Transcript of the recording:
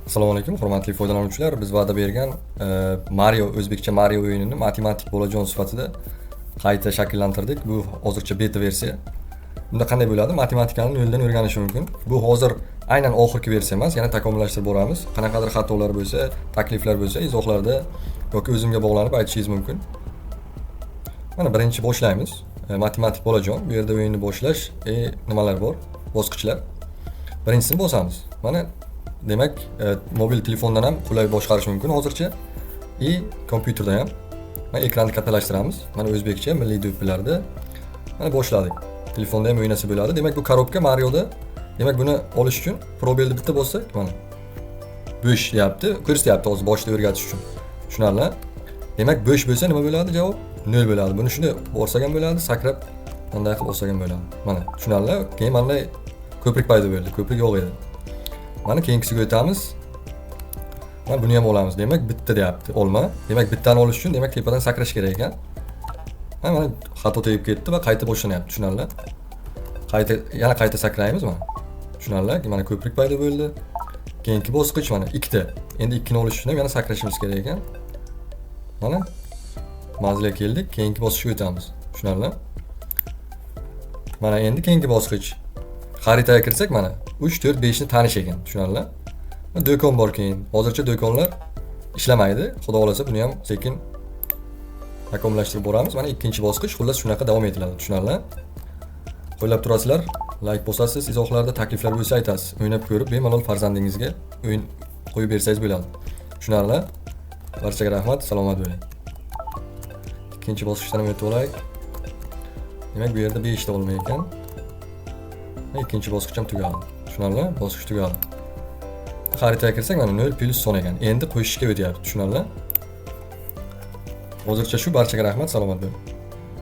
Assalomu alaykum, hurmatli foydalanuvchilar. Biz va'da bergan Mario, o'zbekcha Mario o'yinini matematik bo'lajon sifatida qayta shakllantirdik. Bu hozircha beta versiya. Bunda qanday bo'ladi? Matematikani noldan o'rganish mumkin. Bu hozir aynan oxirgi versiya emas, yana takomillashtirib boramiz. Qanaqadir xatolar bo'lsa, takliflar bo'lsa, izohlarda yoki o'zimga bog'lanib aytishingiz mumkin. Mana birinchi boshlaymiz. Matematik bo'lajon. Bu yerda o'yinni boshlash, nimalar bor? Bosqichlar. Birinchisini bosamiz. Mana demak, mobil telefondan ham qulay boshqarish mumkin hozircha. Kompyuterdan ham. Mana ekranni kattalashtiramiz. Mana o'zbekcha milliy do'ppilarda. Mana boshladik. Telefonda ham o'ynasa bo'ladi. Demak, bu korobka Marioda. Demak, buni olish uchun probelni bitta bossak, mana bo'sh deyapti. Ko'rsatyapti hozir boshda o'rgatish uchun. Tushunarli? Demak, bo'sh bo'lsa nima bo'ladi? Javob 0 bo'ladi. Buni shuni borsak ham bo'ladi, sakrab bunday qilib olsak ham bo'ladi. Mana, tushunarli? Keyin mana ko'prik paydo bo'ldi. Ko'prik yo'q edi. Mana keyingisiga o'tamiz. Mana buni ham olamiz. Demak, bitta deyapti. Olma. Demak, bittani olish uchun demak tepadan sakrash kerak ekan. Mana xato tegib ketdi va qayta boshlanyapti. Tushunarli? Yana qayta sakraymiz mana. Tushunarli? Mana ko'prik paydo bo'ldi. Keyingi bosqich mana ikkita. Endi ikkini olish uchun ham yana sakrashimiz kerak ekan. Mana manzilga keldik. Keyingi bosqichga o'tamiz. Tushunarli? Mana endi keyingi bosqich. Xaritaga kirsak mana 3, 4, 5 ni tanish ekan. Tushunarli? Do'kon bor keyin. Hozircha do'konlar ishlamaydi. Xudo xolasa buni ham sekin takomillashtirib boramiz. Mana ikkinchi bosqich. Xullas shunaqa davom etiladi. Tushunarli? Qo'llab turasizlar. Like bosasiz, izohlarda takliflar bo'lsa aytasiz. O'ynab ko'rib, bemalol farzandingizga o'yin qo'yib bersangiz bo'ladi. Tushunarli? Barchaga rahmat, salomat bo'ling. Ikkinchi bosqichdan ham o'tib olaylik. Demak, bu yerda 5 ta olmay ekan. Ikkinchi bosqich ham tugadi. Tushunarli? Bosqich tugadi. Xaritaga kirsak mana 0 plus son ekan. Endi qo'shishga o'tyapti. Tushunarli? Hozircha shu, barchaga rahmat, salomat bo'ling.